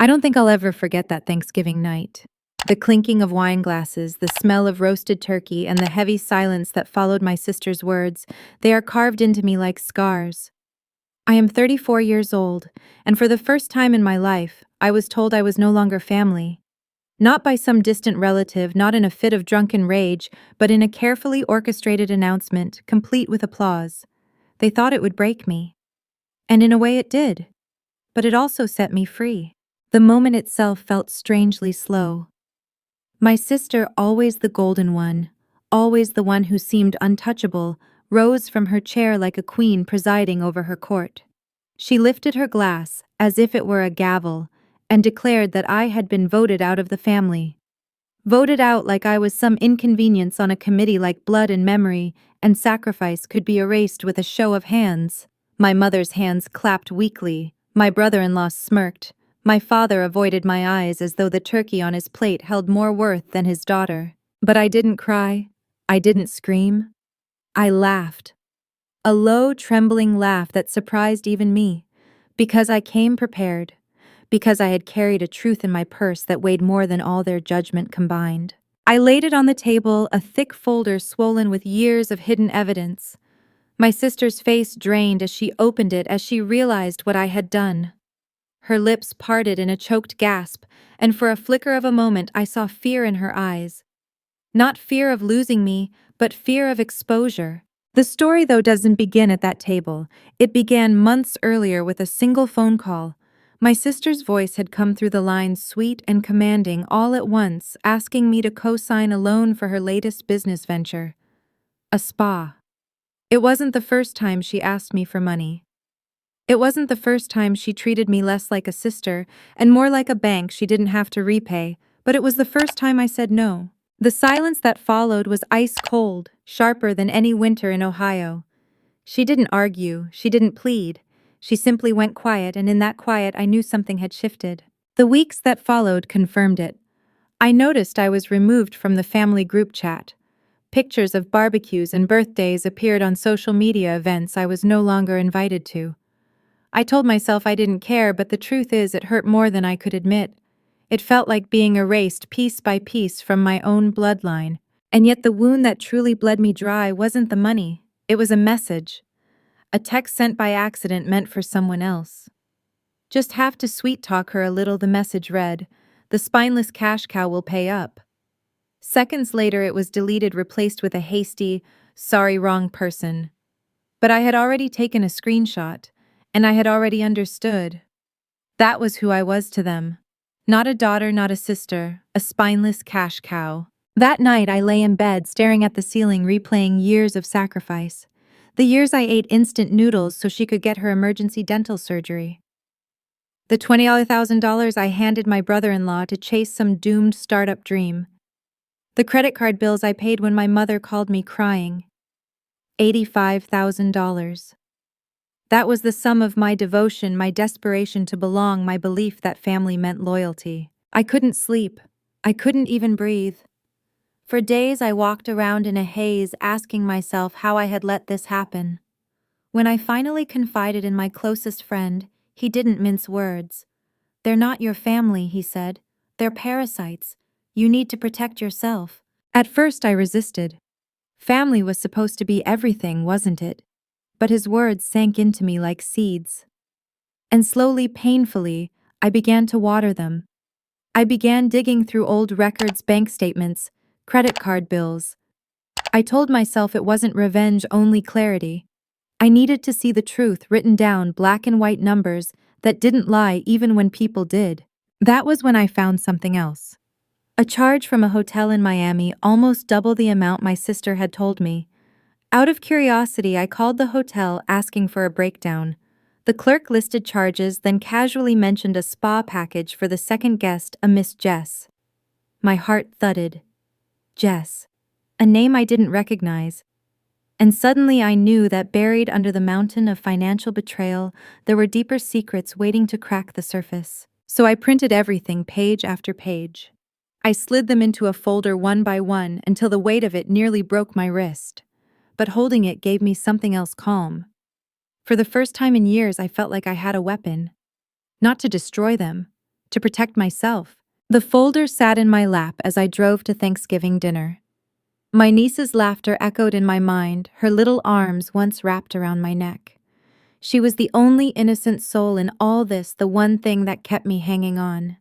I don't think I'll ever forget that Thanksgiving night. The clinking of wine glasses, the smell of roasted turkey, and the heavy silence that followed my sister's words, they are carved into me like scars. I am 34 years old, and for the first time in my life, I was told I was no longer family. Not by some distant relative, not in a fit of drunken rage, but in a carefully orchestrated announcement, complete with applause. They thought it would break me. And in a way it did. But it also set me free. The moment itself felt strangely slow. My sister, always the golden one, always the one who seemed untouchable, rose from her chair like a queen presiding over her court. She lifted her glass, as if it were a gavel, and declared that I had been voted out of the family. Voted out like I was some inconvenience on a committee like blood and memory and sacrifice could be erased with a show of hands. My mother's hands clapped weakly, my brother-in-law smirked, my father avoided my eyes as though the turkey on his plate held more worth than his daughter. But I didn't cry. I didn't scream. I laughed. A low, trembling laugh that surprised even me, because I came prepared, because I had carried a truth in my purse that weighed more than all their judgment combined. I laid it on the table, a thick folder swollen with years of hidden evidence. My sister's face drained as she opened it as she realized what I had done. Her lips parted in a choked gasp, and for a flicker of a moment I saw fear in her eyes. Not fear of losing me, but fear of exposure. The story, though, doesn't begin at that table. It began months earlier with a single phone call. My sister's voice had come through the lines sweet and commanding all at once, asking me to co-sign a loan for her latest business venture. A spa. It wasn't the first time she asked me for money. It wasn't the first time she treated me less like a sister and more like a bank she didn't have to repay, but it was the first time I said no. The silence that followed was ice cold, sharper than any winter in Ohio. She didn't argue, she didn't plead. She simply went quiet, and in that quiet I knew something had shifted. The weeks that followed confirmed it. I noticed I was removed from the family group chat. Pictures of barbecues and birthdays appeared on social media events I was no longer invited to. I told myself I didn't care, but the truth is it hurt more than I could admit. It felt like being erased piece by piece from my own bloodline. And yet the wound that truly bled me dry wasn't the money. It was a message. A text sent by accident meant for someone else. Just have to sweet-talk her a little, the message read. The spineless cash cow will pay up. Seconds later it was deleted, replaced with a hasty, sorry, wrong person. But I had already taken a screenshot, and I had already understood. That was who I was to them. Not a daughter, not a sister, a spineless cash cow. That night I lay in bed staring at the ceiling, replaying years of sacrifice. The years I ate instant noodles so she could get her emergency dental surgery. The $20,000 I handed my brother-in-law to chase some doomed startup dream. The credit card bills I paid when my mother called me crying. $85,000. That was the sum of my devotion, my desperation to belong, my belief that family meant loyalty. I couldn't sleep. I couldn't even breathe. For days I walked around in a haze, asking myself how I had let this happen. When I finally confided in my closest friend, he didn't mince words. "They're not your family," he said. "They're parasites. You need to protect yourself." At first I resisted. Family was supposed to be everything, wasn't it? But his words sank into me like seeds. And slowly, painfully, I began to water them. I began digging through old records, bank statements, credit card bills. I told myself it wasn't revenge, only clarity. I needed to see the truth written down, black and white numbers that didn't lie even when people did. That was when I found something else. A charge from a hotel in Miami, almost double the amount my sister had told me. Out of curiosity, I called the hotel asking for a breakdown. The clerk listed charges, then casually mentioned a spa package for the second guest, a Miss Jess. My heart thudded. Jess. A name I didn't recognize. And suddenly I knew that buried under the mountain of financial betrayal, there were deeper secrets waiting to crack the surface. So I printed everything, page after page. I slid them into a folder one by one until the weight of it nearly broke my wrist. But holding it gave me something else, calm. For the first time in years, I felt like I had a weapon. Not to destroy them, to protect myself. The folder sat in my lap as I drove to Thanksgiving dinner. My niece's laughter echoed in my mind, her little arms once wrapped around my neck. She was the only innocent soul in all this, the one thing that kept me hanging on.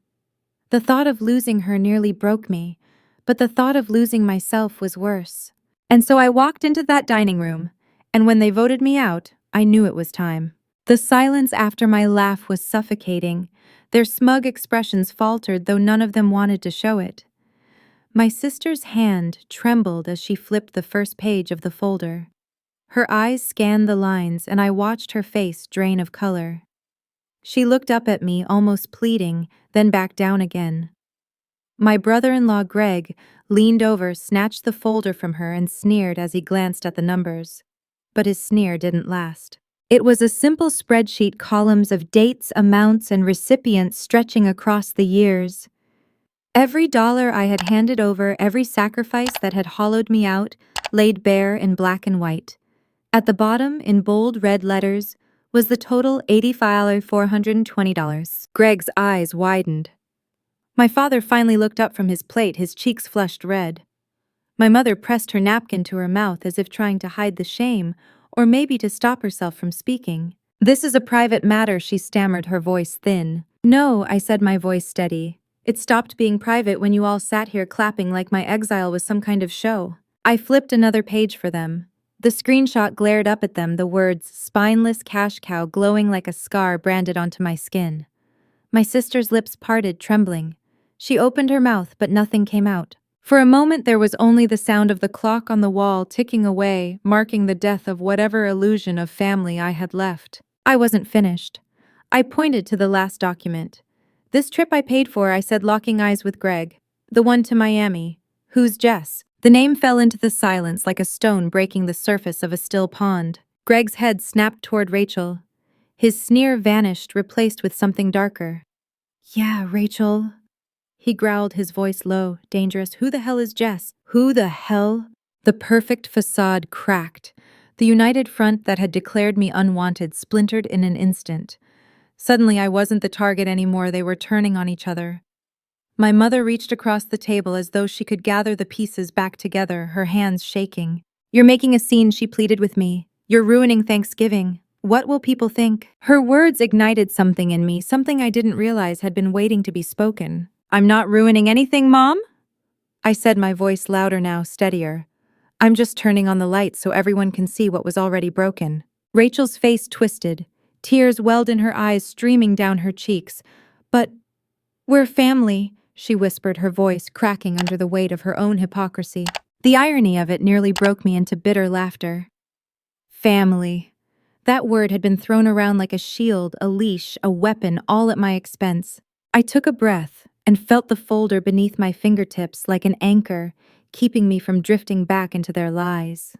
The thought of losing her nearly broke me, but the thought of losing myself was worse. And so I walked into that dining room, and when they voted me out, I knew it was time. The silence after my laugh was suffocating. Their smug expressions faltered, though none of them wanted to show it. My sister's hand trembled as she flipped the first page of the folder. Her eyes scanned the lines, and I watched her face drain of color. She looked up at me, almost pleading, then back down again. My brother-in-law Greg leaned over, snatched the folder from her, and sneered as he glanced at the numbers. But his sneer didn't last. It was a simple spreadsheet, columns of dates, amounts, and recipients stretching across the years. Every dollar I had handed over, every sacrifice that had hollowed me out, laid bare in black and white. At the bottom, in bold red letters, was the total $85,420. Greg's eyes widened. My father finally looked up from his plate, his cheeks flushed red. My mother pressed her napkin to her mouth as if trying to hide the shame, or maybe to stop herself from speaking. "This is a private matter," she stammered, her voice thin. "No," I said, my voice steady. "It stopped being private when you all sat here clapping like my exile was some kind of show." I flipped another page for them. The screenshot glared up at them, the words "spineless cash cow" glowing like a scar branded onto my skin. My sister's lips parted, trembling. She opened her mouth, but nothing came out. For a moment there was only the sound of the clock on the wall ticking away, marking the death of whatever illusion of family I had left. I wasn't finished. I pointed to the last document. "This trip I paid for," I said, locking eyes with Greg. "The one to Miami. Who's Jess?" The name fell into the silence like a stone breaking the surface of a still pond. Greg's head snapped toward Rachel. His sneer vanished, replaced with something darker. "Yeah, Rachel," he growled, his voice low, dangerous. "Who the hell is Jess? Who the hell?" The perfect facade cracked. The united front that had declared me unwanted splintered in an instant. Suddenly I wasn't the target anymore, they were turning on each other. My mother reached across the table as though she could gather the pieces back together, her hands shaking. "You're making a scene," she pleaded with me. "You're ruining Thanksgiving. What will people think?" Her words ignited something in me, something I didn't realize had been waiting to be spoken. "I'm not ruining anything, Mom," I said, my voice louder now, steadier. "I'm just turning on the lights so everyone can see what was already broken." Rachel's face twisted. Tears welled in her eyes, streaming down her cheeks. "But we're family," she whispered, her voice cracking under the weight of her own hypocrisy. The irony of it nearly broke me into bitter laughter. Family. That word had been thrown around like a shield, a leash, a weapon, all at my expense. I took a breath and felt the folder beneath my fingertips like an anchor, keeping me from drifting back into their lies.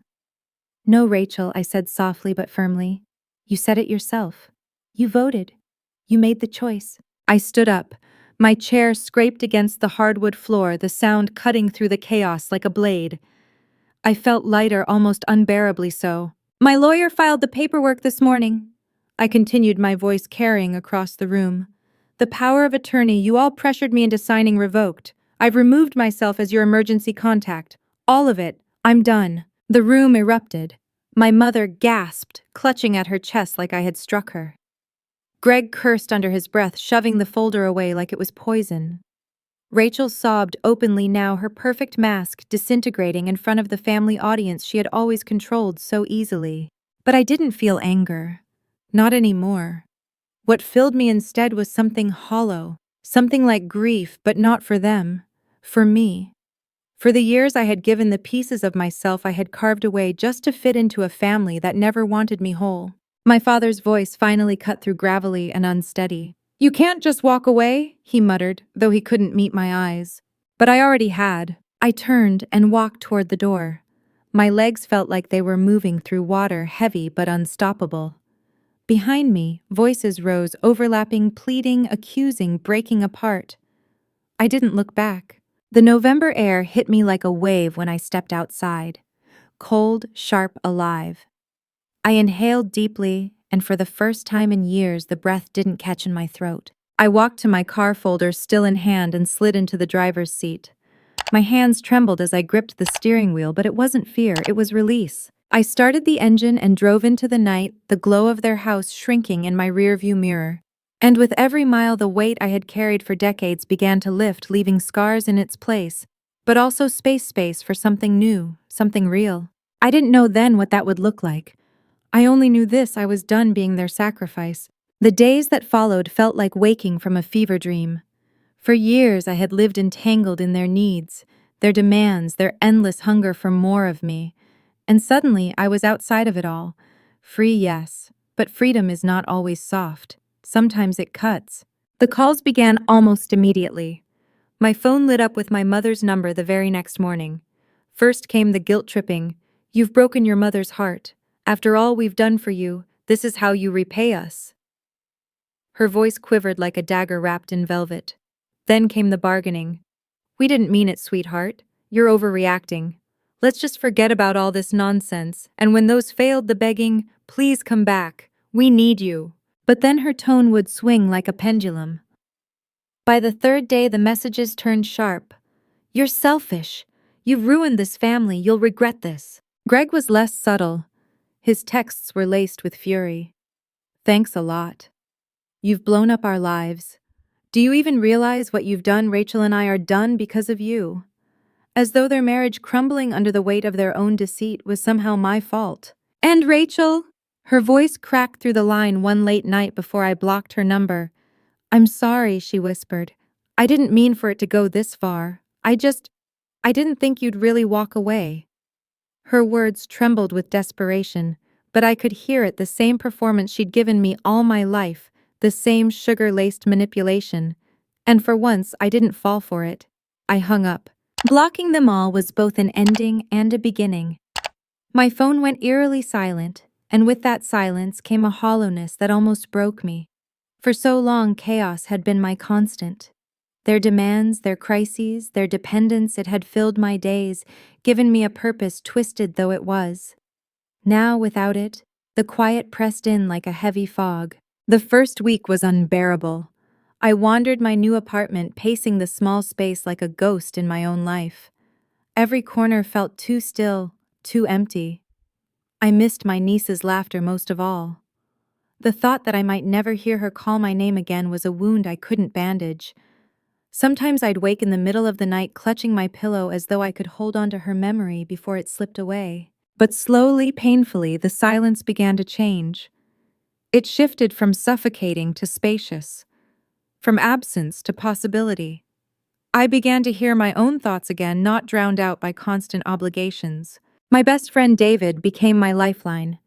"No, Rachel," I said softly but firmly. "You said it yourself. You voted. You made the choice." I stood up. My chair scraped against the hardwood floor, the sound cutting through the chaos like a blade. I felt lighter, almost unbearably so. "My lawyer filed the paperwork this morning," I continued, my voice carrying across the room. "The power of attorney you all pressured me into signing revoked. I've removed myself as your emergency contact. All of it. I'm done." The room erupted. My mother gasped, clutching at her chest like I had struck her. Greg cursed under his breath, shoving the folder away like it was poison. Rachel sobbed openly now, her perfect mask disintegrating in front of the family audience she had always controlled so easily. But I didn't feel anger. Not anymore. What filled me instead was something hollow, something like grief, but not for them. For me. For the years I had given the pieces of myself I had carved away just to fit into a family that never wanted me whole. My father's voice finally cut through, gravelly and unsteady. "You can't just walk away," he muttered, though he couldn't meet my eyes. But I already had. I turned and walked toward the door. My legs felt like they were moving through water, heavy but unstoppable. Behind me, voices rose, overlapping, pleading, accusing, breaking apart. I didn't look back. The November air hit me like a wave when I stepped outside. Cold, sharp, alive. I inhaled deeply, and for the first time in years the breath didn't catch in my throat. I walked to my car folder still in hand and slid into the driver's seat. My hands trembled as I gripped the steering wheel, but it wasn't fear, it was release. I started the engine and drove into the night, the glow of their house shrinking in my rearview mirror. And with every mile, the weight I had carried for decades began to lift, leaving scars in its place, but also space for something new, something real. I didn't know then what that would look like. I only knew this: I was done being their sacrifice. The days that followed felt like waking from a fever dream. For years I had lived entangled in their needs, their demands, their endless hunger for more of me. And suddenly I was outside of it all. Free, yes, but freedom is not always soft. Sometimes it cuts. The calls began almost immediately. My phone lit up with my mother's number the very next morning. First came the guilt-tripping, "You've broken your mother's heart. After all we've done for you, this is how you repay us." Her voice quivered like a dagger wrapped in velvet. Then came the bargaining. "We didn't mean it, sweetheart. You're overreacting. Let's just forget about all this nonsense." And when those failed, the begging, "Please come back. We need you." But then her tone would swing like a pendulum. By the third day, the messages turned sharp. "You're selfish. You've ruined this family. You'll regret this." Greg was less subtle. His texts were laced with fury. "Thanks a lot. You've blown up our lives. Do you even realize what you've done? Rachel and I are done because of you." As though their marriage crumbling under the weight of their own deceit was somehow my fault. "And Rachel?" Her voice cracked through the line one late night before I blocked her number. "I'm sorry," she whispered. "I didn't mean for it to go this far. I didn't think you'd really walk away." Her words trembled with desperation, but I could hear it: the same performance she'd given me all my life, the same sugar-laced manipulation. And for once, I didn't fall for it. I hung up. Blocking them all was both an ending and a beginning. My phone went eerily silent, and with that silence came a hollowness that almost broke me. For so long, chaos had been my constant. Their demands, their crises, their dependence, it had filled my days, given me a purpose, twisted though it was. Now, without it, the quiet pressed in like a heavy fog. The first week was unbearable. I wandered my new apartment, pacing the small space like a ghost in my own life. Every corner felt too still, too empty. I missed my niece's laughter most of all. The thought that I might never hear her call my name again was a wound I couldn't bandage. Sometimes I'd wake in the middle of the night clutching my pillow as though I could hold on to her memory before it slipped away. But slowly, painfully, the silence began to change. It shifted from suffocating to spacious, from absence to possibility. I began to hear my own thoughts again, not drowned out by constant obligations. My best friend David became my lifeline.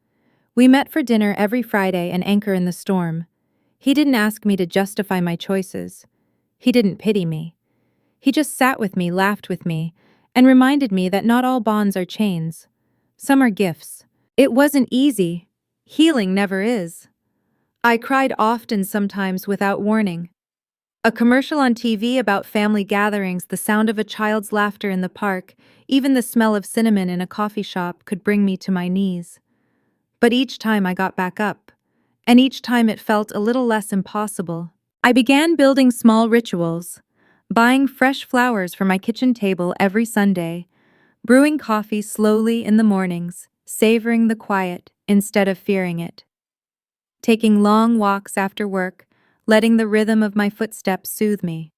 We met for dinner every Friday, an anchor in the storm. He didn't ask me to justify my choices. He didn't pity me. He just sat with me, laughed with me, and reminded me that not all bonds are chains. Some are gifts. It wasn't easy. Healing never is. I cried often, sometimes without warning. A commercial on TV about family gatherings, the sound of a child's laughter in the park, even the smell of cinnamon in a coffee shop could bring me to my knees. But each time I got back up, and each time it felt a little less impossible. I began building small rituals, buying fresh flowers for my kitchen table every Sunday, brewing coffee slowly in the mornings, savoring the quiet instead of fearing it, taking long walks after work, letting the rhythm of my footsteps soothe me.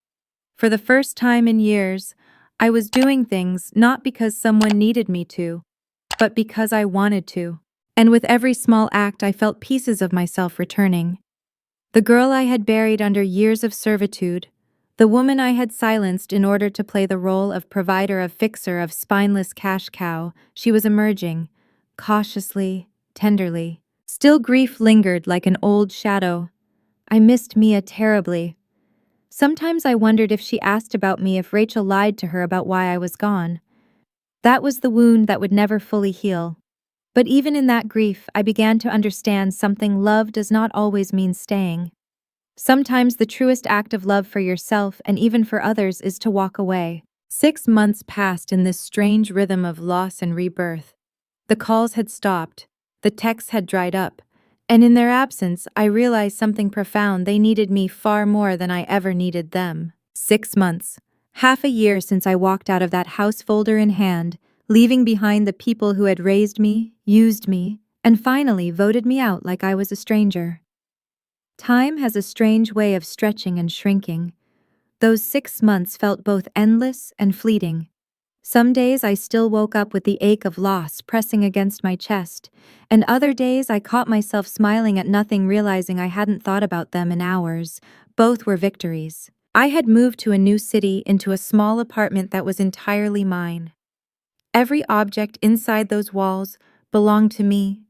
For the first time in years, I was doing things not because someone needed me to, but because I wanted to. And with every small act, I felt pieces of myself returning. The girl I had buried under years of servitude, the woman I had silenced in order to play the role of provider, of fixer, of spineless cash cow, she was emerging, cautiously, tenderly. Still, grief lingered like an old shadow. I missed Mia terribly. Sometimes I wondered if she asked about me, if Rachel lied to her about why I was gone. That was the wound that would never fully heal. But even in that grief, I began to understand something: love does not always mean staying. Sometimes the truest act of love for yourself and even for others is to walk away. 6 months passed in this strange rhythm of loss and rebirth. The calls had stopped, the texts had dried up, And in their absence, I realized something profound. They needed me far more than I ever needed them. 6 months. Half a year since I walked out of that house, folder in hand, leaving behind the people who had raised me, used me, and finally voted me out like I was a stranger. Time has a strange way of stretching and shrinking. Those 6 months felt both endless and fleeting. Some days I still woke up with the ache of loss pressing against my chest, and other days I caught myself smiling at nothing, realizing I hadn't thought about them in hours. Both were victories. I had moved to a new city, into a small apartment that was entirely mine. Every object inside those walls belonged to me,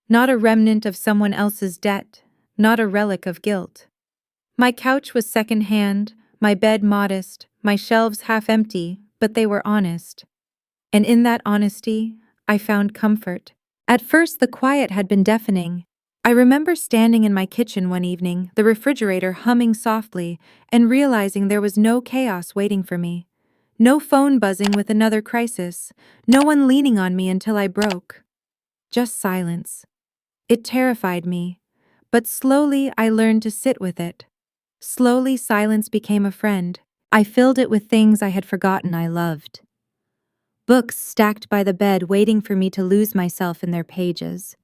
not a remnant of someone else's debt, not a relic of guilt. My couch was second-hand, my bed modest, my shelves half-empty, but they were honest. And in that honesty, I found comfort. At first, the quiet had been deafening. I remember standing in my kitchen one evening, the refrigerator humming softly, and realizing there was no chaos waiting for me. No phone buzzing with another crisis, no one leaning on me until I broke. Just silence. It terrified me, but slowly I learned to sit with it. Slowly, silence became a friend. I filled it with things I had forgotten I loved. Books stacked by the bed, waiting for me to lose myself in their pages.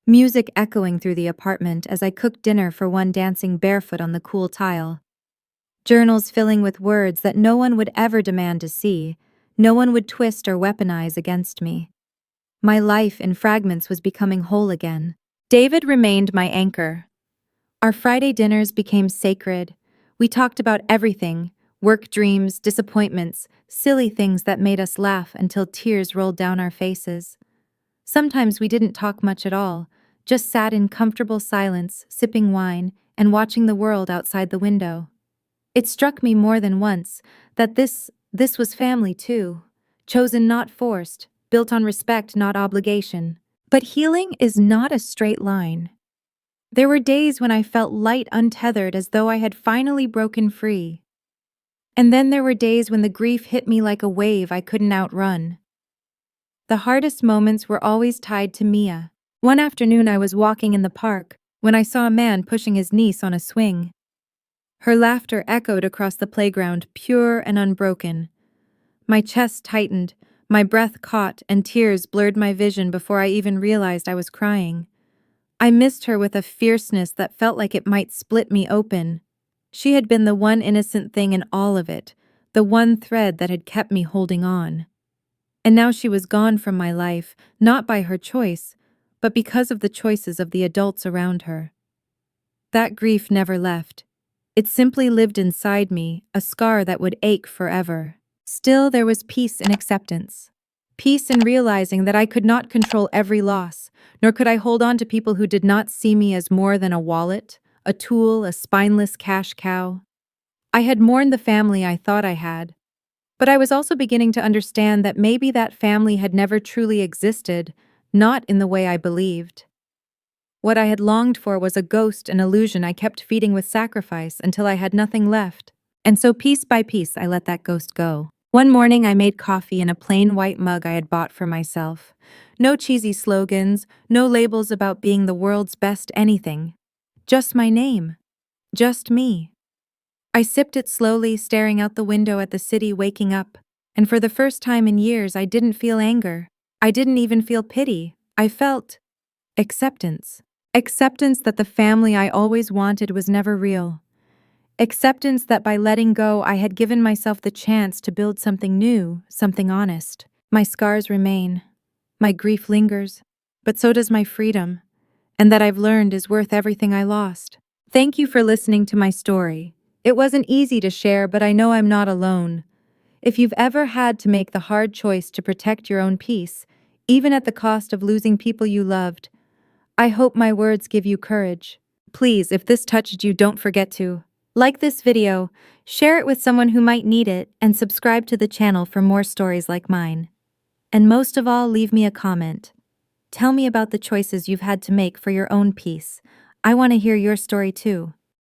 Music echoing through the apartment as I cooked dinner for one, dancing barefoot on the cool tile. Journals filling with words that no one would ever demand to see, no one would twist or weaponize against me. My life in fragments was becoming whole again. David remained my anchor. Our Friday dinners became sacred. We talked about everything: work, dreams, disappointments, silly things that made us laugh until tears rolled down our faces. Sometimes we didn't talk much at all, just sat in comfortable silence, sipping wine, and watching the world outside the window. It struck me more than once that this was family too, chosen not forced, built on respect not obligation. But healing is not a straight line. There were days when I felt light, untethered, as though I had finally broken free. And then there were days when the grief hit me like a wave I couldn't outrun. The hardest moments were always tied to Mia. One afternoon I was walking in the park when I saw a man pushing his niece on a swing. Her laughter echoed across the playground, pure and unbroken. My chest tightened, my breath caught, and tears blurred my vision before I even realized I was crying. I missed her with a fierceness that felt like it might split me open. She had been the one innocent thing in all of it, the one thread that had kept me holding on. And now she was gone from my life, not by her choice, but because of the choices of the adults around her. That grief never left. It simply lived inside me, a scar that would ache forever. Still, there was peace in acceptance. Peace in realizing that I could not control every loss, nor could I hold on to people who did not see me as more than a wallet, a tool, a spineless cash cow. I had mourned the family I thought I had, but I was also beginning to understand that maybe that family had never truly existed, not in the way I believed. What I had longed for was a ghost, an illusion I kept feeding with sacrifice until I had nothing left. And so piece by piece, I let that ghost go. One morning, I made coffee in a plain white mug I had bought for myself. No cheesy slogans, no labels about being the world's best anything. Just my name. Just me. I sipped it slowly, staring out the window at the city waking up, and for the first time in years, I didn't feel anger. I didn't even feel pity. I felt acceptance. Acceptance that the family I always wanted was never real. Acceptance that by letting go, I had given myself the chance to build something new, something honest. My scars remain. My grief lingers. But so does my freedom. And that I've learned is worth everything I lost. Thank you for listening to my story. It wasn't easy to share, but I know I'm not alone. If you've ever had to make the hard choice to protect your own peace, even at the cost of losing people you loved, I hope my words give you courage. Please, if this touched you, don't forget to like this video, share it with someone who might need it, and subscribe to the channel for more stories like mine. And most of all, leave me a comment. Tell me about the choices you've had to make for your own peace. I want to hear your story too.